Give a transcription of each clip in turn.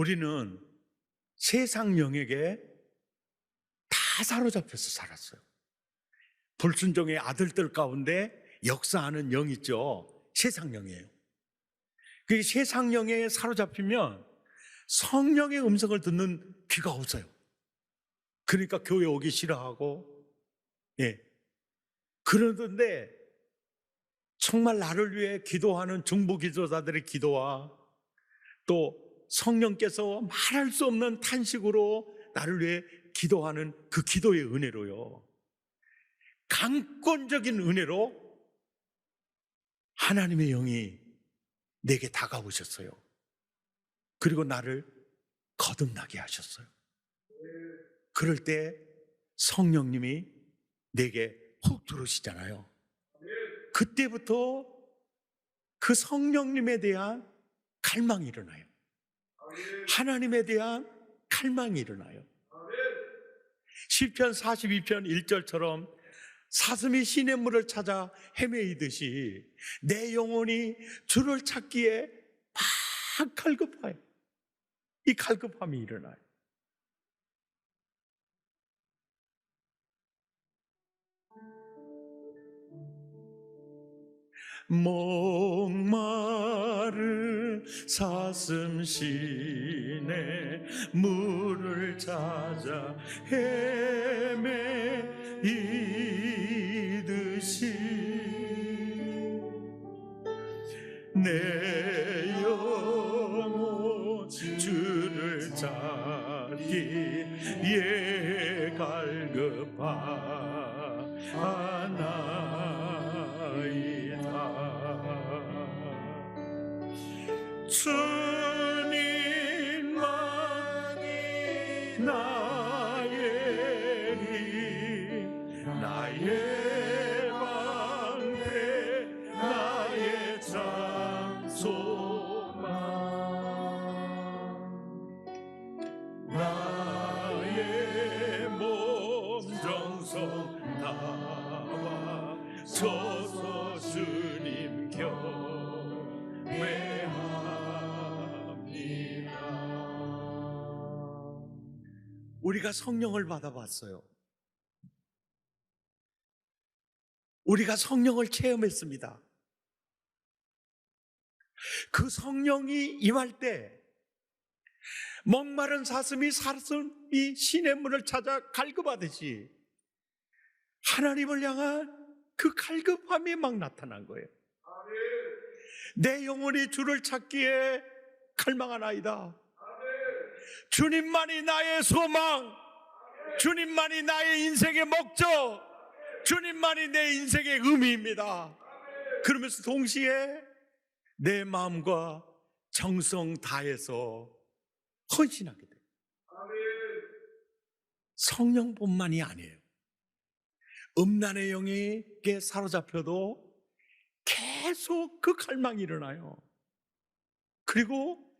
우리는 세상 영역에 다 사로잡혀서 살았어요. 불순종의 아들들 가운데 역사하는 영 있죠. 세상 영이에요. 그 세상 영에 사로잡히면 성령의 음성을 듣는 귀가 없어요. 그러니까 교회 오기 싫어하고, 그러던데 정말 나를 위해 기도하는 중보 기도자들의 기도와 또 성령께서 말할 수 없는 탄식으로 나를 위해 기도하는 그 기도의 은혜로요, 강권적인 은혜로 하나님의 영이 내게 다가오셨어요. 그리고 나를 거듭나게 하셨어요. 그럴 때 성령님이 내게 훅 들어오시잖아요. 그때부터 그 성령님에 대한 갈망이 일어나요. 하나님에 대한 갈망이 일어나요. 시편 42편 1절처럼 사슴이 시냇물을 찾아 헤매이듯이 내 영혼이 주를 찾기에 막 갈급해요. 이 갈급함이 일어나요. 목마른 사슴 시내 물을 찾아 헤매이듯이 내 영혼 주를 찾기에 갈급하나이다. 주님만이 나의 힘, 나의 방패, 나의 장소망, 나의 몸 정성 다와 서서 주님 경배합니다. 우리가 성령을 받아봤어요. 우리가 성령을 체험했습니다. 그 성령이 임할 때 목마른 사슴이 시냇물을 찾아 갈급하듯이 하나님을 향한 그 갈급함이 막 나타난 거예요. 내 영혼이 주를 찾기에 갈망하나이다. 주님만이 나의 소망, 주님만이 나의 인생의 목적, 주님만이 내 인생의 의미입니다. 그러면서 동시에 내 마음과 정성 다해서 헌신하게 돼요. 성령뿐만이 아니에요. 음란의 영에게 사로잡혀도 계속 그 갈망이 일어나요. 그리고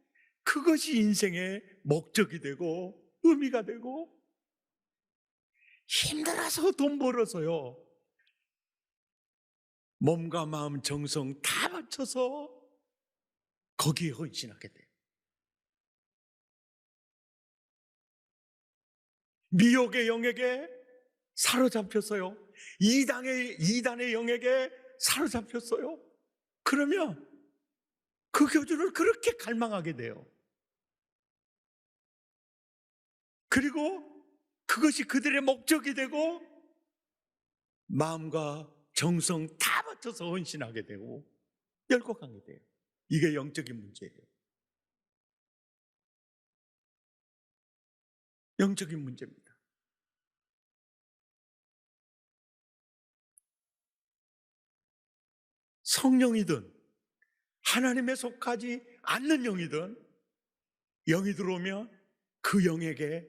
그것이 인생의 목적이 되고 의미가 되고, 힘들어서 돈 벌어서요, 몸과 마음 정성 다 바쳐서 거기에 헌신하게 돼요. 미혹의 영에게 사로잡혔어요. 이단의 영에게 사로잡혔어요. 그러면 그 교주를 그렇게 갈망하게 돼요. 그리고 그것이 그들의 목적이 되고 마음과 정성 다 바쳐서 헌신하게 되고 열곡하게 돼요. 이게 영적인 문제예요. 영적인 문제입니다. 성령이든 하나님에 속하지 않는 영이든 영이 들어오면 그 영에게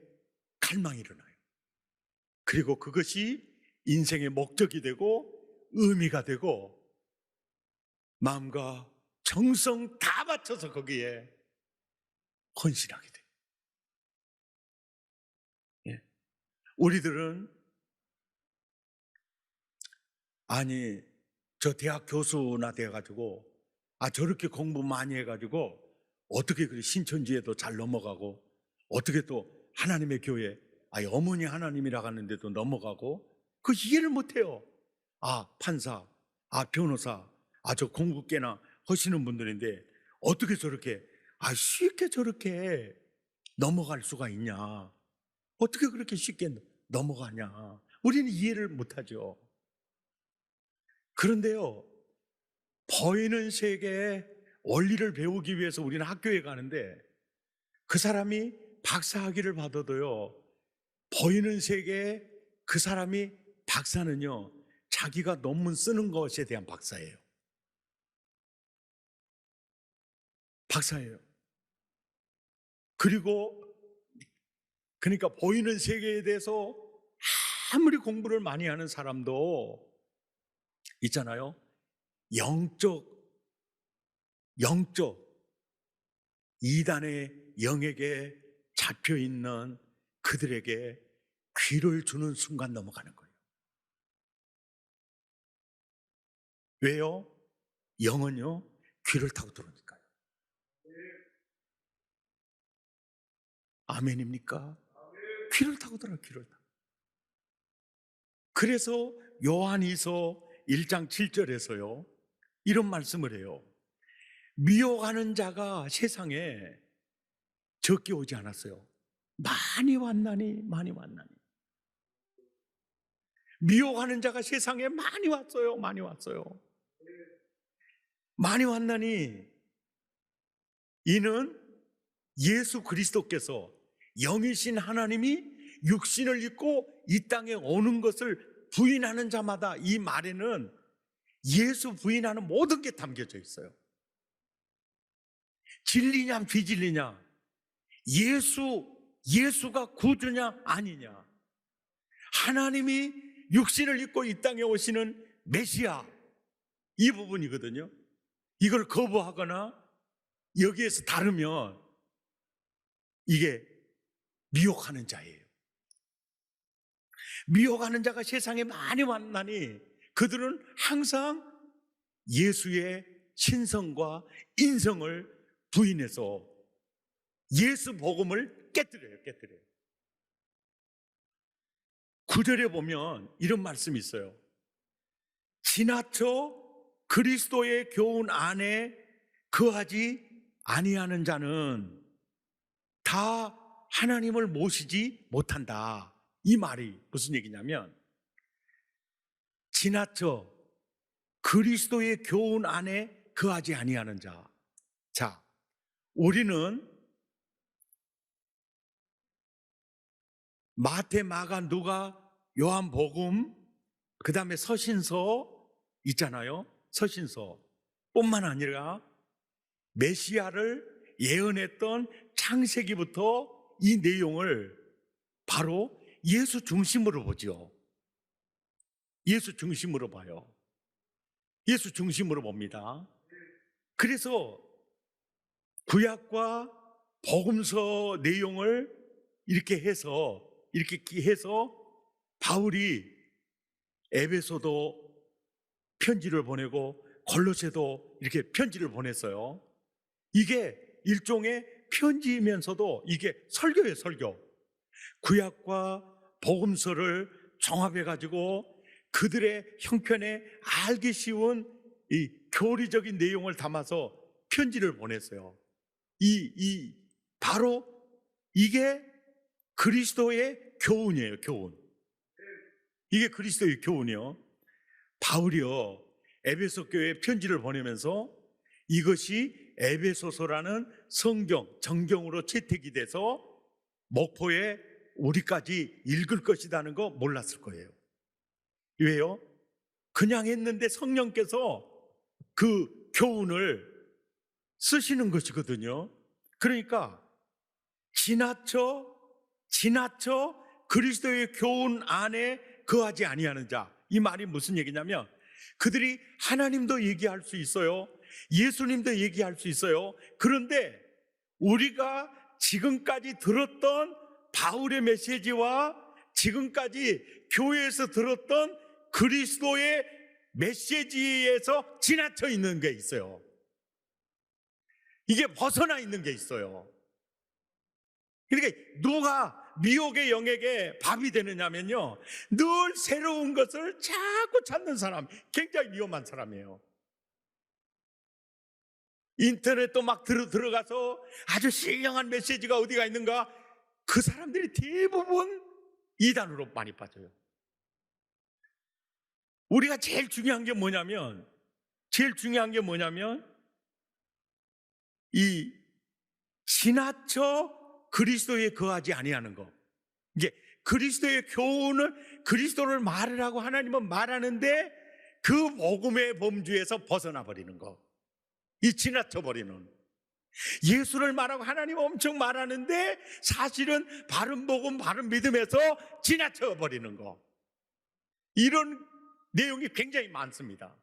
갈망이 일어나요. 그리고 그것이 인생의 목적이 되고 의미가 되고 마음과 정성 다 바쳐서 거기에 헌신하게 돼요. 우리들은 아니 저 대학 교수나 돼가지고 저렇게 공부 많이 해가지고 어떻게 그래 신천지에도 잘 넘어가고, 어떻게 또 하나님의 교회, 어머니 하나님이라고 하는데도 넘어가고, 그 이해를 못해요. 판사, 변호사, 저 공부 꽤나 하시는 분들인데 어떻게 저렇게 쉽게 저렇게 넘어갈 수가 있냐? 어떻게 그렇게 쉽게 넘어가냐? 우리는 이해를 못하죠. 그런데요, 보이는 세계의 원리를 배우기 위해서 우리는 학교에 가는데, 그 사람이 박사학위를 받아도요, 보이는 세계에 그 사람이 박사는요, 자기가 논문 쓰는 것에 대한 박사예요. 박사예요. 그러니까 보이는 세계에 대해서 아무리 공부를 많이 하는 사람도 있잖아요. 영적 이단의 영에게 잡혀 있는 그들에게 귀를 주는 순간 넘어가는 거예요. 왜요? 영은요, 귀를 타고 들어오니까요. 아멘입니까? 귀를 타고 들어요, 귀를 타고. 그래서 요한이서 1장 7절에서요, 이런 말씀을 해요. 미혹하는 자가 세상에 적게 오지 않았어요. 많이 왔나니. 미혹하는 자가 세상에 많이 왔어요. 많이 왔나니 이는 예수 그리스도께서 영이신 하나님이 육신을 입고 이 땅에 오는 것을 부인하는 자마다, 이 말에는 예수 부인하는 모든 게 담겨져 있어요. 진리냐 비진리냐, 예수가 구주냐 아니냐, 하나님이 육신을 입고 이 땅에 오시는 메시아, 이 부분이거든요. 이걸 거부하거나 여기에서 다르면 이게 미혹하는 자예요. 미혹하는 자가 세상에 많이 왔나니 그들은 항상 예수의 신성과 인성을 부인해서 예수 복음을 깨뜨려요. 9절에 보면 이런 말씀이 있어요. 지나쳐 그리스도의 교훈 안에 거하지 아니하는 자는 다 하나님을 모시지 못한다. 이 말이 무슨 얘기냐면, 지나쳐 그리스도의 교훈 안에 거하지 아니하는 자. 자, 우리는 마태, 마가, 누가, 요한복음, 그 다음에 서신서 있잖아요. 서신서 뿐만 아니라 메시아를 예언했던 창세기부터 이 내용을 바로 예수 중심으로 보죠. 예수 중심으로 봐요. 예수 중심으로 봅니다. 그래서 구약과 복음서 내용을 이렇게 해서 바울이 에베소도 편지를 보내고 골로새도 이렇게 편지를 보냈어요. 이게 일종의 편지이면서도 이게 설교예요, 설교. 구약과 복음서를 종합해가지고 그들의 형편에 알기 쉬운 이 교리적인 내용을 담아서 편지를 보냈어요. 바로 이게 그리스도의 교훈이에요, 교훈. 이게 그리스도의 교훈이요. 바울이요, 에베소 교회에 편지를 보내면서 이것이 에베소서라는 성경, 정경으로 채택이 돼서 목포에 우리까지 읽을 것이라는 거 몰랐을 거예요. 왜요? 그냥 했는데 성령께서 그 교훈을 쓰시는 것이거든요. 그러니까 지나쳐 그리스도의 교훈 안에 거하지 아니하는 자, 이 말이 무슨 얘기냐면, 그들이 하나님도 얘기할 수 있어요, 예수님도 얘기할 수 있어요. 그런데 우리가 지금까지 들었던 바울의 메시지와 지금까지 교회에서 들었던 그리스도의 메시지에서 지나쳐 있는 게 있어요. 이게 벗어나 있는 게 있어요. 그러니까 누가 미혹의 영에게 밥이 되느냐면요, 늘 새로운 것을 자꾸 찾는 사람, 굉장히 위험한 사람이에요. 인터넷도 막 들어가서 아주 신령한 메시지가 어디가 있는가, 그 사람들이 대부분 이단으로 많이 빠져요. 우리가 제일 중요한 게 뭐냐면 이 지나쳐 그리스도에 거하지 아니하는 거. 이게 그리스도의 교훈을, 그리스도를 말을 하고 하나님은 말하는데 그 복음의 범주에서 벗어나 버리는 거. 이 지나쳐 버리는. 예수를 말하고 하나님 엄청 말하는데 사실은 바른 복음, 바른 믿음에서 지나쳐 버리는 거. 이런 내용이 굉장히 많습니다.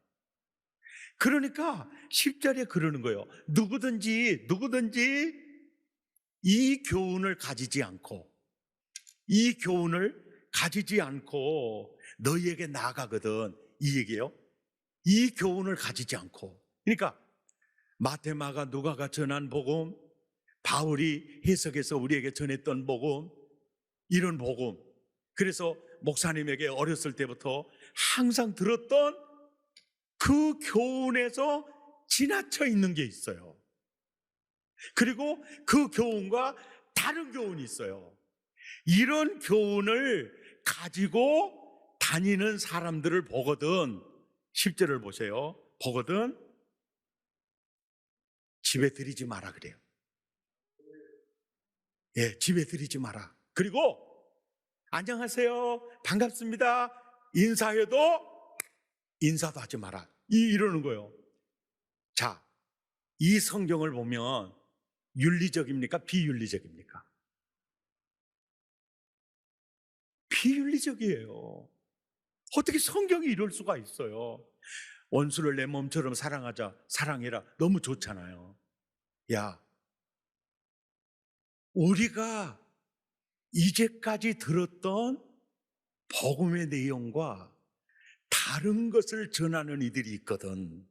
그러니까 10절에 그러는 거예요. 누구든지 이 교훈을 가지지 않고 너희에게 나아가거든. 이 얘기예요. 이 교훈을 가지지 않고. 그러니까 마태, 마가, 누가가 전한 복음, 바울이 해석해서 우리에게 전했던 복음, 이런 복음. 그래서 목사님에게 어렸을 때부터 항상 들었던 그 교훈에서 지나쳐 있는 게 있어요. 그리고 그 교훈과 다른 교훈이 있어요. 이런 교훈을 가지고 다니는 사람들을 보거든, 10절을 보세요. 보거든 집에 들이지 마라 그래요. 예, 집에 들이지 마라. 그리고 안녕하세요, 반갑습니다, 인사도 하지 마라. 이러는 거예요. 자, 이 성경을 보면 윤리적입니까? 비윤리적입니까? 비윤리적이에요. 어떻게 성경이 이럴 수가 있어요? 원수를 내 몸처럼 사랑하자, 사랑해라. 너무 좋잖아요. 야, 우리가 이제까지 들었던 복음의 내용과 다른 것을 전하는 이들이 있거든.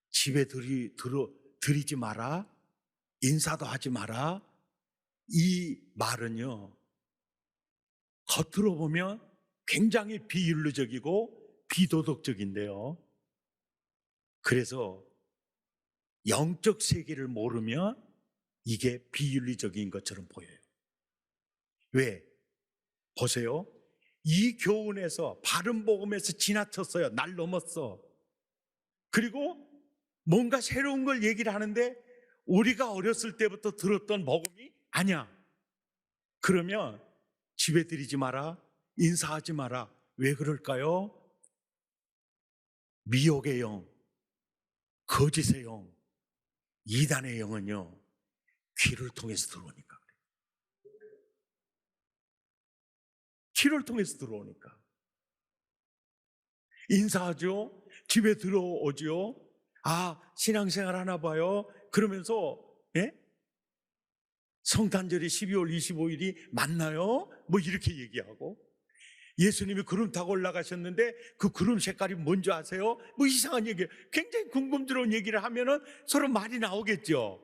집에 들이지 마라, 인사도 하지 마라. 이 말은요, 겉으로 보면 굉장히 비윤리적이고 비도덕적인데요, 그래서 영적 세계를 모르면 이게 비윤리적인 것처럼 보여요. 왜? 보세요. 이 교훈에서, 바른 복음에서 지나쳤어요. 날 넘었어. 그리고 뭔가 새로운 걸 얘기를 하는데 우리가 어렸을 때부터 들었던 복음이 아니야. 그러면 집에 들이지 마라, 인사하지 마라. 왜 그럴까요? 미혹의 영, 거짓의 영, 이단의 영은요, 귀를 통해서 들어오니까 그래요. 귀를 통해서 들어오니까. 인사하죠? 집에 들어오죠? 아, 신앙생활 하나 봐요? 그러면서, 예? 성탄절이 12월 25일이 맞나요? 뭐 이렇게 얘기하고, 예수님이 구름 타고 올라가셨는데 그 구름 색깔이 뭔지 아세요? 뭐 이상한 얘기, 굉장히 궁금스러운 얘기를 하면은 서로 말이 나오겠죠.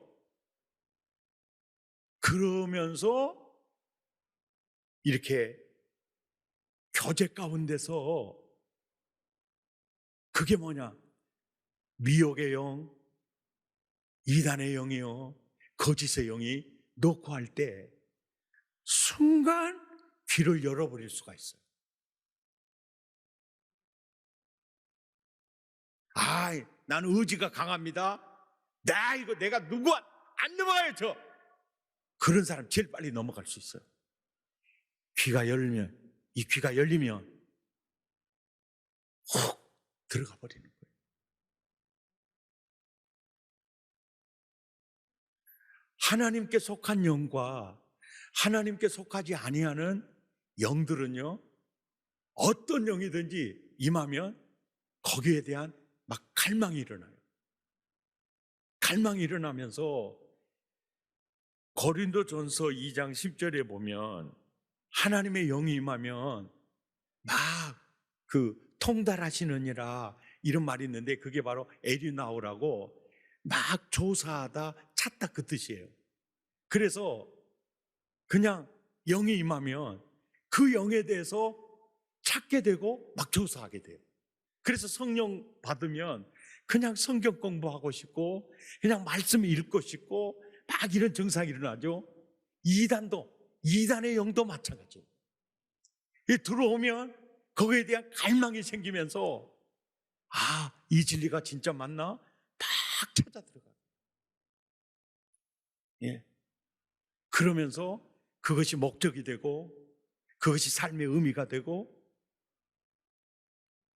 그러면서 이렇게 교제 가운데서 그게 뭐냐? 미혹의 영, 이단의 영이요, 거짓의 영이 놓고 할 때 순간 귀를 열어버릴 수가 있어요. 아, 나는 의지가 강합니다. 내가 누구 안 넘어가요, 저. 그런 사람 제일 빨리 넘어갈 수 있어요. 이 귀가 열리면 훅 들어가 버리는 거예요. 하나님께 속한 영과 하나님께 속하지 아니하는 영들은요, 어떤 영이든지 임하면 거기에 대한 막 갈망이 일어나요. 갈망이 일어나면서 고린도전서 2장 10절에 보면 하나님의 영이 임하면 막 통달하시느니라 이런 말이 있는데 그게 바로 에리나오라고 막 조사하다 찾다 그 뜻이에요. 그래서 그냥 영이 임하면 그 영에 대해서 찾게 되고 막 조사하게 돼요. 그래서 성령 받으면 그냥 성경 공부하고 싶고 그냥 말씀 읽고 싶고 막 이런 증상이 일어나죠. 이단의 영도 마찬가지예요. 들어오면 거기에 대한 갈망이 생기면서 이 진리가 진짜 맞나? 막 찾아 들어가요. 예. 그러면서 그것이 목적이 되고 그것이 삶의 의미가 되고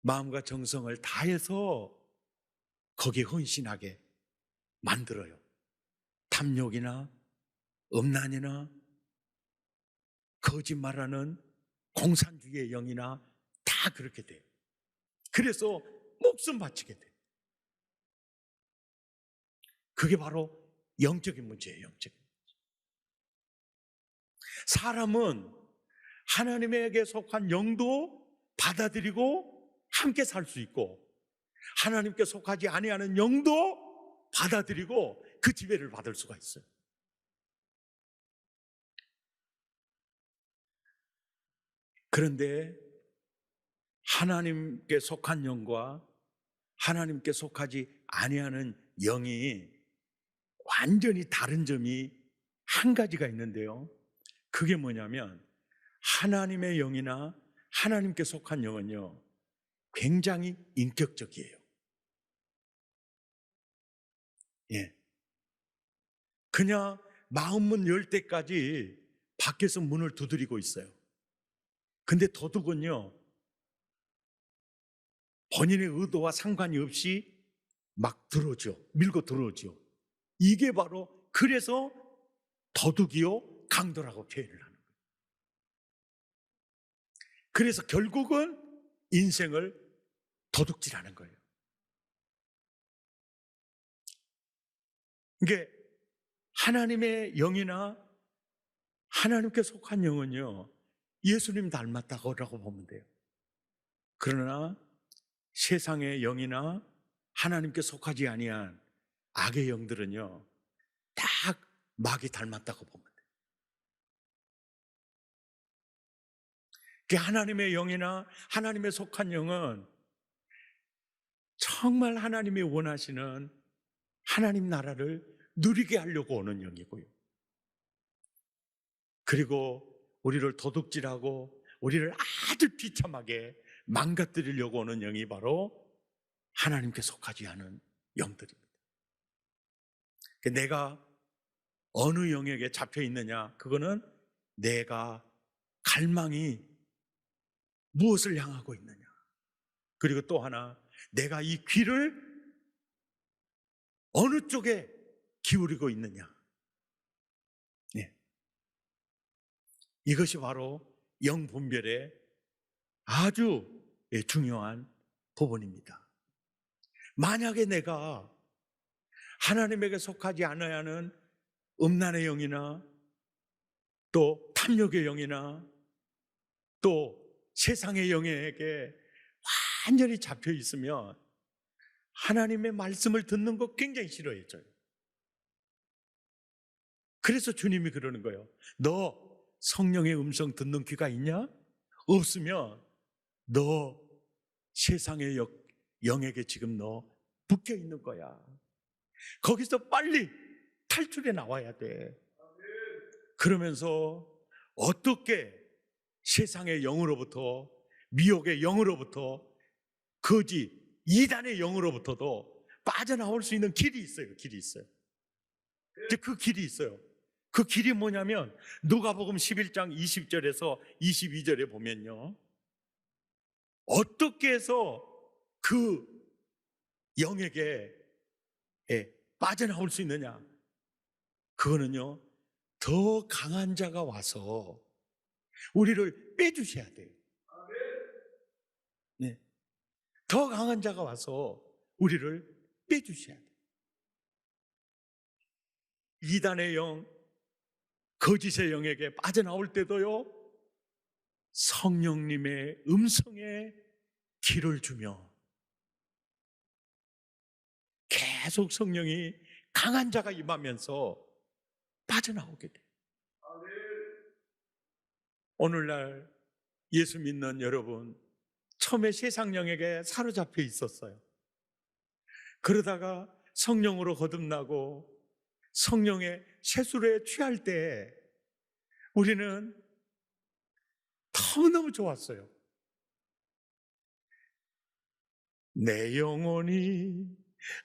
마음과 정성을 다해서 거기에 헌신하게 만들어요. 탐욕이나 음란이나 거짓말하는 공산주의의 영이나 다 그렇게 돼요. 그래서 목숨 바치게 돼요. 그게 바로 영적인 문제예요. 영적인 문제. 사람은 하나님에게 속한 영도 받아들이고 함께 살 수 있고 하나님께 속하지 아니하는 영도 받아들이고 그 지배를 받을 수가 있어요. 그런데 하나님께 속한 영과 하나님께 속하지 아니하는 영이 완전히 다른 점이 한 가지가 있는데요. 그게 뭐냐면 하나님의 영이나 하나님께 속한 영은요, 굉장히 인격적이에요. 예. 그냥 마음문 열 때까지 밖에서 문을 두드리고 있어요. 근데 도둑은요, 본인의 의도와 상관이 없이 막 들어오죠. 밀고 들어오죠. 이게 바로 그래서 도둑이요 강도라고 표현을 하는 거예요. 그래서 결국은 인생을 도둑질하는 거예요. 이게 하나님의 영이나 하나님께 속한 영은요 예수님 닮았다고 보면 돼요. 그러나 세상의 영이나 하나님께 속하지 아니한 악의 영들은요 딱 마귀 닮았다고 보면 돼요. 하나님의 영이나 하나님에 속한 영은 정말 하나님이 원하시는 하나님 나라를 누리게 하려고 오는 영이고요. 그리고 우리를 도둑질하고 우리를 아주 비참하게 망가뜨리려고 오는 영이 바로 하나님께 속하지 않은 영들입니다. 내가 어느 영역에 잡혀 있느냐, 그거는 내가 갈망이 무엇을 향하고 있느냐, 그리고 또 하나 내가 이 귀를 어느 쪽에 기울이고 있느냐. 네. 이것이 바로 영 분별의 아주 중요한 부분입니다. 만약에 내가 하나님에게 속하지 않아야 하는 음란의 영이나 또 탐욕의 영이나 또 세상의 영에게 완전히 잡혀 있으면 하나님의 말씀을 듣는 거 굉장히 싫어했어요. 그래서 주님이 그러는 거예요. 너 성령의 음성 듣는 귀가 있냐? 없으면 너 세상의 영에게 지금 너 묶여 있는 거야. 거기서 빨리 탈출해 나와야 돼. 그러면서 어떻게 세상의 영으로부터, 미혹의 영으로부터, 거짓 이단의 영으로부터도 빠져나올 수 있는 길이 있어요. 길이 있어요. 그 길이 있어요. 그 길이 뭐냐면 누가복음 11장 20절에서 22절에 보면요, 어떻게 해서 그 영에게 빠져나올 수 있느냐, 그거는요 더 강한 자가 와서 우리를 빼주셔야 돼요. 네. 더 강한 자가 와서 우리를 빼주셔야 돼요. 이단의 영, 거짓의 영에게 빠져나올 때도요 성령님의 음성에 귀를 주며 계속 성령이 강한 자가 임하면서 빠져나오게 돼요. 오늘날 예수 믿는 여러분, 처음에 세상 영역에 사로잡혀 있었어요. 그러다가 성령으로 거듭나고 성령의 세술에 취할 때 우리는 너무너무 좋았어요. 내 영혼이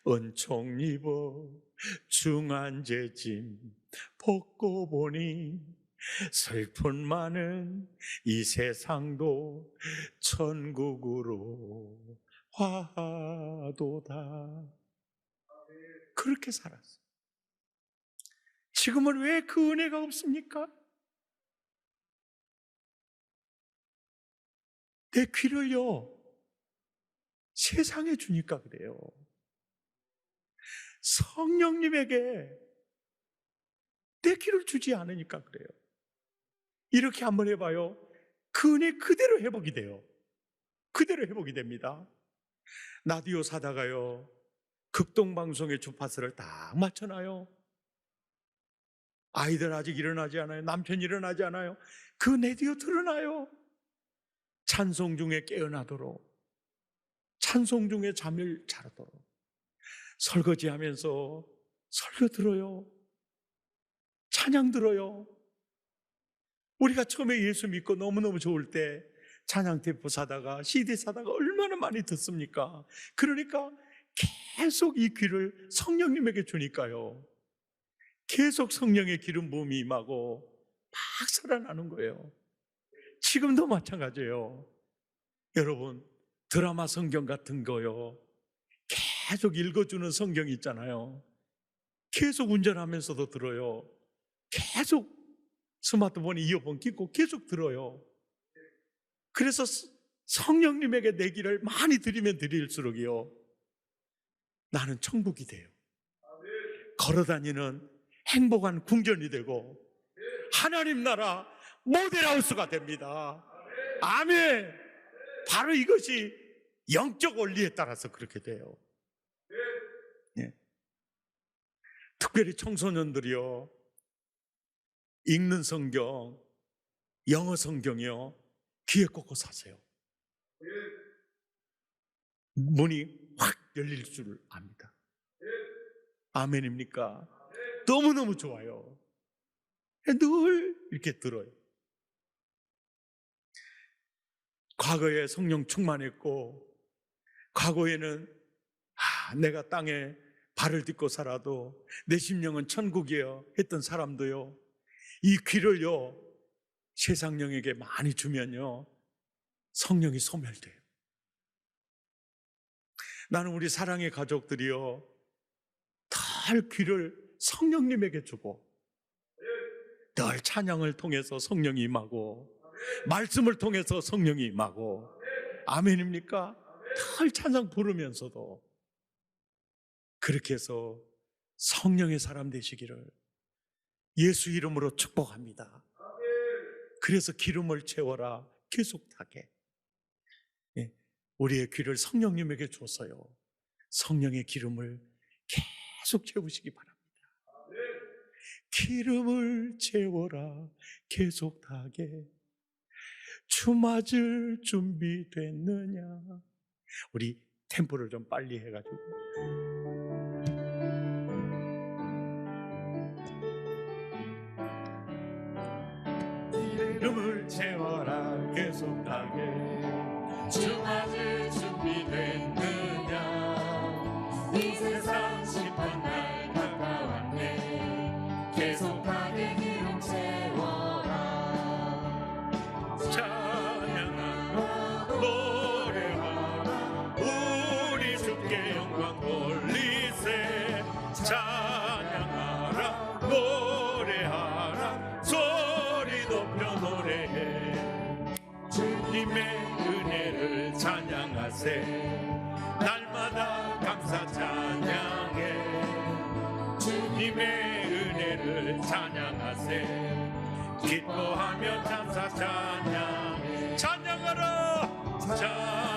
은총 입어 중한 죄짐 벗고 보니 슬픈 많은 이 세상도 천국으로 화도다. 그렇게 살았어요. 지금은 왜 그 은혜가 없습니까? 내 귀를요 세상에 주니까 그래요. 성령님에게 내 귀를 주지 않으니까 그래요. 이렇게 한번 해봐요. 그 은혜 그대로 회복이 돼요. 그대로 회복이 됩니다. 라디오 사다가요 극동방송의 주파수를 딱 맞춰놔요. 아이들 아직 일어나지 않아요. 남편 일어나지 않아요. 그 라디오 틀어놔요. 찬송 중에 깨어나도록, 찬송 중에 잠을 자도록, 설거지하면서 설교 들어요. 찬양 들어요. 우리가 처음에 예수 믿고 너무너무 좋을 때 찬양 테이프 사다가 CD 사다가 얼마나 많이 듣습니까? 그러니까 계속 이 귀를 성령님에게 주니까요 계속 성령의 기름 부음이 임하고 막 살아나는 거예요. 지금도 마찬가지예요. 여러분, 드라마 성경 같은 거요 계속 읽어주는 성경이 있잖아요. 계속 운전하면서도 들어요. 계속 스마트폰에 이어폰 끼고 계속 들어요. 그래서 성령님에게 내 길을 많이 드리면 드릴수록이요 나는 천국이 돼요. 걸어다니는 행복한 궁전이 되고 하나님 나라 모델하우스가 됩니다. 아멘. 바로 이것이 영적 원리에 따라서 그렇게 돼요. 네. 특별히 청소년들이요 읽는 성경, 영어 성경이요 귀에 꽂고 사세요. 문이 확 열릴 줄 압니다. 아멘입니까? 너무너무 좋아요. 늘 이렇게 들어요. 과거에 성령 충만했고 과거에는 내가 땅에 발을 딛고 살아도 내 심령은 천국이에요 했던 사람도요 이 귀를요 세상 영에게 많이 주면요 성령이 소멸돼요. 나는 우리 사랑의 가족들이요 늘 귀를 성령님에게 주고 늘 찬양을 통해서 성령이 임하고 말씀을 통해서 성령이 임하고 아멘입니까? 늘 찬양 부르면서도 그렇게 해서 성령의 사람 되시기를 예수 이름으로 축복합니다. 그래서 기름을 채워라 계속 타게 우리의 귀를 성령님에게 줘서요 성령의 기름을 계속 채우시기 바랍니다. 기름을 채워라 계속 타게 주 맞을 준비 됐느냐. 우리 템포를 좀 빨리 해가지고 기름을 채워라 계속 타게 주 맞을 준비 됐느냐. 이 세상 심판날 가까웠네 계속 타게 기름 채워라. 찬양하라 노래하라 우리 주께 영광 돌리세. 찬양하라 노래하라 소리 높여 노래해. 주님의 은혜를 찬양하세. 날마다 감사 찬양해. 주님의 은혜를 찬양하세. 기뻐하며 감사 찬양해. 찬양하라 찬양